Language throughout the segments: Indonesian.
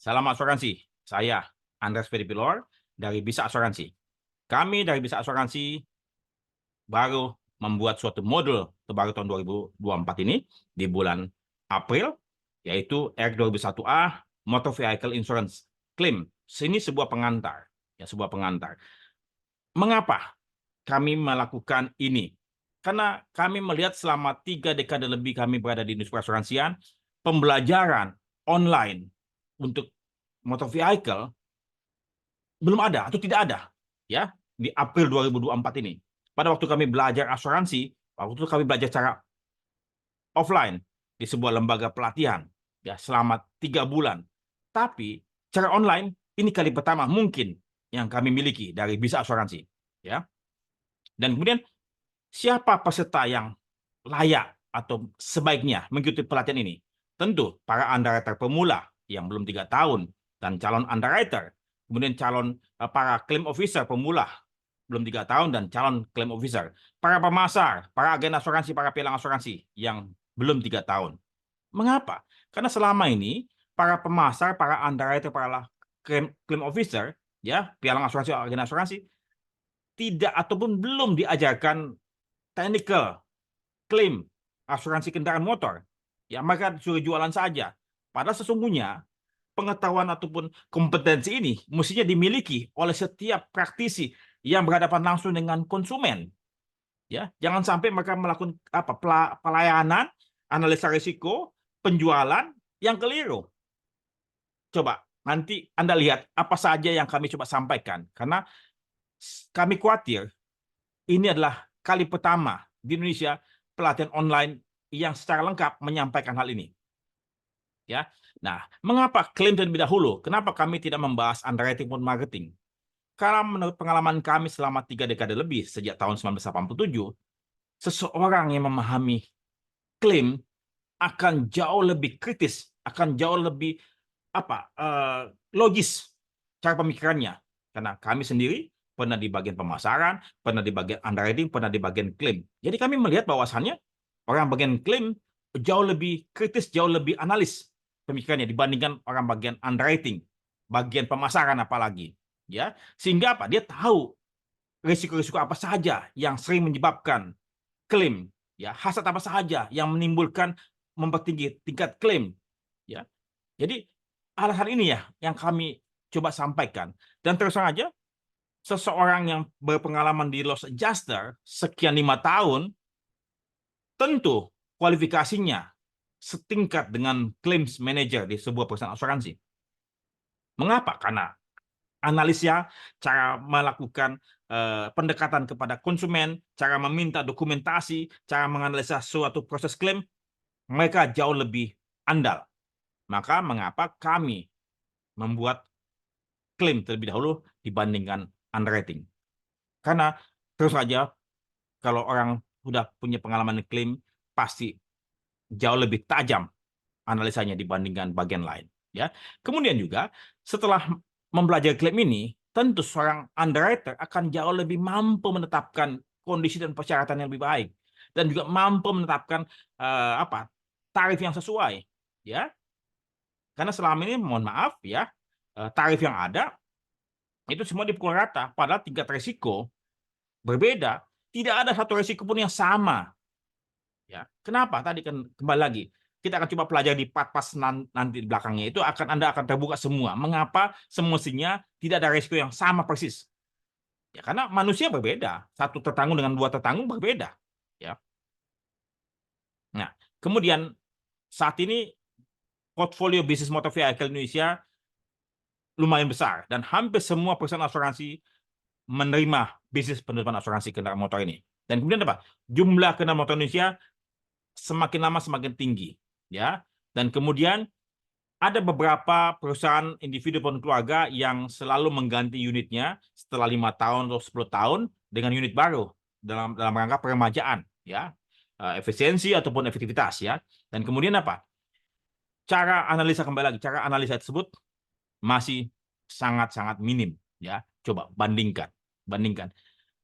Salam asuransi. Saya Andreas Pedipilor dari Bisa Asuransi. Kami dari Bisa Asuransi baru membuat suatu modul terbaru tahun 2024 ini di bulan April, yaitu R2001A Motor Vehicle Insurance Claim. Ini sebuah pengantar, ya sebuah pengantar. Mengapa kami melakukan ini? Karena kami melihat selama 3 dekade lebih kami berada di industri asuransian, pembelajaran online untuk motor vehicle belum ada atau tidak ada, ya, di April 2024 ini. Pada waktu kami belajar asuransi, waktu itu kami belajar secara offline di sebuah lembaga pelatihan, ya, selama 3 bulan. Tapi cara online ini kali pertama mungkin yang kami miliki dari Bisa Asuransi, ya. Dan kemudian siapa peserta yang layak atau sebaiknya mengikuti pelatihan ini? Tentu para underwriter pemula yang belum 3 tahun dan calon underwriter, kemudian calon para claim officer pemula belum 3 tahun dan calon claim officer, para pemasar, para agen asuransi, para pialang asuransi yang belum 3 tahun. Mengapa? Karena selama ini para pemasar, para underwriter, para claim officer, ya pialang asuransi, agen asuransi tidak ataupun belum diajarkan technical klaim asuransi kendaraan motor. Ya, mereka suruh jualan saja. Padahal sesungguhnya pengetahuan ataupun kompetensi ini mestinya dimiliki oleh setiap praktisi yang berhadapan langsung dengan konsumen. Ya, jangan sampai mereka melakukan pelayanan, analisa risiko, penjualan yang keliru. Coba nanti Anda lihat apa saja yang kami coba sampaikan, karena kami khawatir ini adalah kali pertama di Indonesia pelatihan online yang secara lengkap menyampaikan hal ini. Ya. Nah, mengapa klaim terlebih dahulu? Kenapa kami tidak membahas underwriting maupun marketing? Karena menurut pengalaman kami selama 3 dekade lebih sejak tahun 1987, seseorang yang memahami klaim akan jauh lebih kritis, akan jauh lebih logis cara pemikirannya. Karena kami sendiri pernah di bagian pemasaran, pernah di bagian underwriting, pernah di bagian klaim. Jadi kami melihat bahwasannya orang bagian klaim jauh lebih kritis, jauh lebih analis pemikirannya dibandingkan orang bagian underwriting, bagian pemasaran apalagi. Ya, sehingga apa? Dia tahu risiko-risiko apa saja yang sering menyebabkan klaim, ya, hasad apa saja yang menimbulkan mempertinggi tingkat klaim, ya. Jadi hal-hal ini ya yang kami coba sampaikan. Dan terus terang aja, seseorang yang berpengalaman di loss adjuster sekian 5 tahun, tentu kualifikasinya setingkat dengan claims manager di sebuah perusahaan asuransi. Mengapa? Karena analisnya, cara melakukan pendekatan kepada konsumen, cara meminta dokumentasi, cara menganalisa suatu proses klaim, mereka jauh lebih andal. Maka mengapa kami membuat klaim terlebih dahulu dibandingkan underwriting? Karena terus saja kalau orang sudah punya pengalaman klaim pasti jauh lebih tajam analisanya dibandingkan bagian lain, ya. Kemudian juga setelah mempelajari klaim ini, tentu seorang underwriter akan jauh lebih mampu menetapkan kondisi dan persyaratan yang lebih baik dan juga mampu menetapkan tarif yang sesuai, ya. Karena selama ini mohon maaf ya, tarif yang ada itu semua dipukul rata, padahal tingkat risiko berbeda, tidak ada satu risiko pun yang sama. Ya, kenapa? Tadi kan kembali lagi, kita akan coba pelajari di part-part nanti di belakangnya itu Anda akan terbuka semua. Mengapa semestinya tidak ada risiko yang sama persis? Ya, karena manusia berbeda, satu tertanggung dengan dua tertanggung berbeda. Ya. Nah, kemudian saat ini portfolio bisnis motor vehicle Indonesia lumayan besar dan hampir semua perusahaan asuransi menerima bisnis penutupan asuransi kendaraan motor ini. Dan kemudian apa? Jumlah kendaraan motor Indonesia semakin lama semakin tinggi, ya. Dan kemudian ada beberapa perusahaan individu dan keluarga yang selalu mengganti unitnya setelah 5 tahun atau 10 tahun dengan unit baru dalam rangka peremajaan, ya, efisiensi ataupun efektivitas, ya. Dan kemudian apa? Cara analisa kembali lagi, cara analisa tersebut masih sangat-sangat minim, ya. Coba bandingkan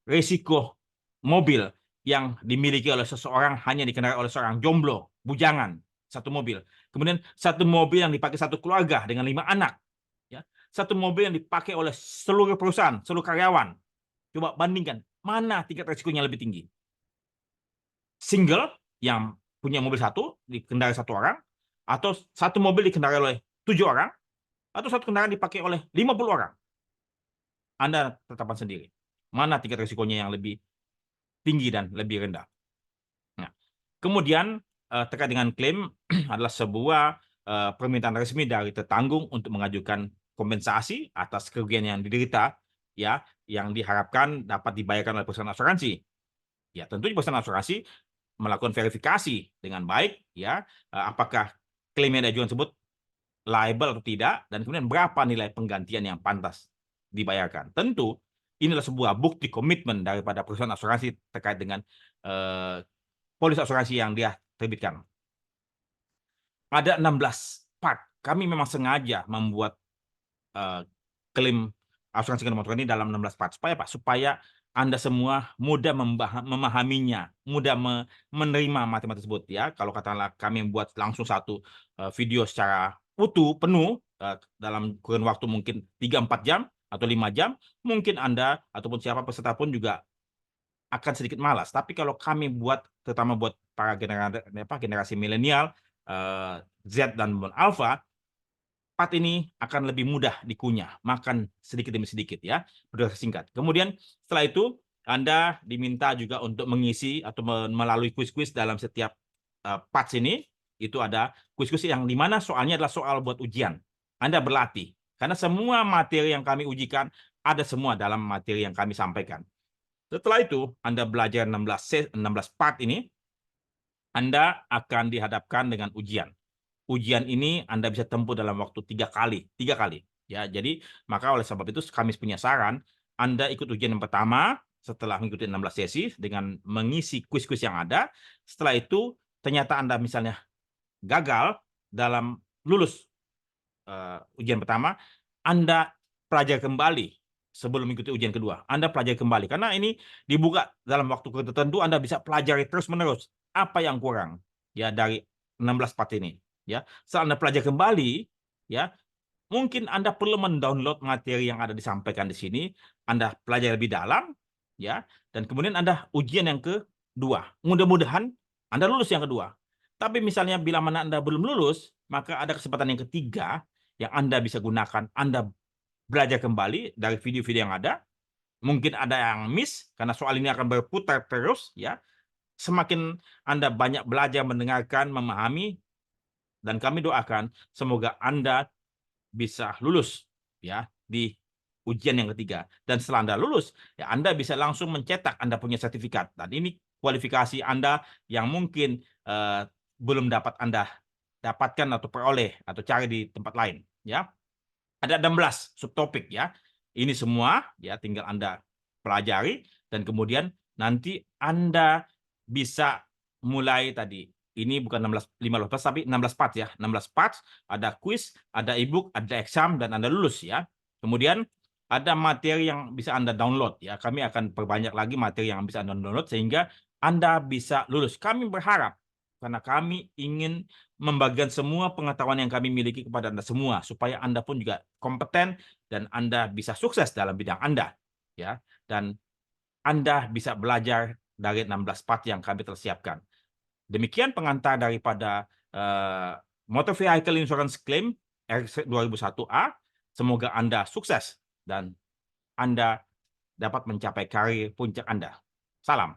risiko mobil yang dimiliki oleh seseorang hanya dikendarai oleh seorang jomblo, bujangan, satu mobil. Kemudian satu mobil yang dipakai satu keluarga dengan 5 anak. Ya. Satu mobil yang dipakai oleh seluruh perusahaan, seluruh karyawan. Coba bandingkan, mana tingkat resikonya lebih tinggi? Single yang punya mobil satu, dikendarai satu orang, atau satu mobil dikendarai oleh 7 orang, atau satu kendaraan dipakai oleh 50 orang. Anda tetapkan sendiri. Mana tingkat risikonya yang lebih tinggi dan lebih rendah. Nah, kemudian terkait dengan klaim adalah sebuah permintaan resmi dari tertanggung untuk mengajukan kompensasi atas kerugian yang diderita, ya, yang diharapkan dapat dibayarkan oleh perusahaan asuransi. Ya, tentunya perusahaan asuransi melakukan verifikasi dengan baik, ya, apakah klaim yang diajukan tersebut liable atau tidak, dan kemudian berapa nilai penggantian yang pantas dibayarkan. Tentu inilah sebuah bukti komitmen daripada perusahaan asuransi terkait dengan polis asuransi yang dia terbitkan. Ada 16 part. Kami memang sengaja membuat klaim asuransi kendaraan motor ini dalam 16 part. Supaya apa? Supaya Anda semua mudah memahaminya, mudah menerima materi tersebut, ya. Kalau katakanlah kami membuat langsung satu video secara utuh, penuh, dalam kurun waktu mungkin 3-4 jam atau 5 jam, mungkin Anda ataupun siapa peserta pun juga akan sedikit malas. Tapi kalau kami buat, terutama buat para generasi milenial, Z dan Alpha, part ini akan lebih mudah dikunyah, makan sedikit demi sedikit, ya, berdurasi singkat. Kemudian setelah itu Anda diminta juga untuk mengisi atau melalui kuis-kuis dalam setiap parts ini. Itu ada kuis-kuis yang dimana soalnya adalah soal buat ujian. Anda berlatih, karena semua materi yang kami ujikan ada semua dalam materi yang kami sampaikan. Setelah itu Anda belajar 16 part ini, Anda akan dihadapkan dengan ujian. Ujian ini Anda bisa tempuh dalam waktu 3 kali. Ya, jadi maka oleh sebab itu kami punya saran, Anda ikut ujian yang pertama setelah mengikuti 16 sesi dengan mengisi kuis-kuis yang ada. Setelah itu ternyata Anda misalnya gagal dalam lulus ujian pertama, Anda pelajari kembali sebelum mengikuti ujian kedua. Anda pelajari kembali karena ini dibuka dalam waktu tertentu. Anda bisa pelajari terus-menerus apa yang kurang, ya, dari 16 part ini, ya. Setelah Anda pelajari kembali, ya, mungkin Anda perlu mendownload materi yang ada disampaikan di sini, Anda pelajari lebih dalam, ya, dan kemudian Anda ujian yang kedua. Mudah-mudahan Anda lulus yang kedua. Tapi misalnya bila mana Anda belum lulus, maka ada kesempatan yang ketiga yang Anda bisa gunakan. Anda belajar kembali dari video-video yang ada. Mungkin ada yang miss karena soal ini akan berputar terus, ya. Semakin Anda banyak belajar, mendengarkan, memahami, dan kami doakan semoga Anda bisa lulus, ya, di ujian yang ketiga. Dan setelah Anda lulus, ya, Anda bisa langsung mencetak Anda punya sertifikat. Dan ini kualifikasi Anda yang mungkin belum dapat Anda dapatkan atau peroleh atau cari di tempat lain, ya. Ada 16 subtopik, ya. Ini semua, ya, tinggal Anda pelajari dan kemudian nanti Anda bisa mulai tadi. Ini bukan 15 tapi 16 parts, ya. 16 parts, ada quiz, ada e-book, ada exam, dan Anda lulus, ya. Kemudian ada materi yang bisa Anda download, ya. Kami akan perbanyak lagi materi yang bisa Anda download sehingga Anda bisa lulus. Kami berharap karena kami ingin membagikan semua pengetahuan yang kami miliki kepada Anda semua supaya Anda pun juga kompeten dan Anda bisa sukses dalam bidang Anda, ya, dan Anda bisa belajar dari 16 part yang kami telah siapkan. Demikian pengantar daripada Motor Vehicle Insurance Claim RX 2001A. Semoga Anda sukses dan Anda dapat mencapai karir puncak Anda. Salam.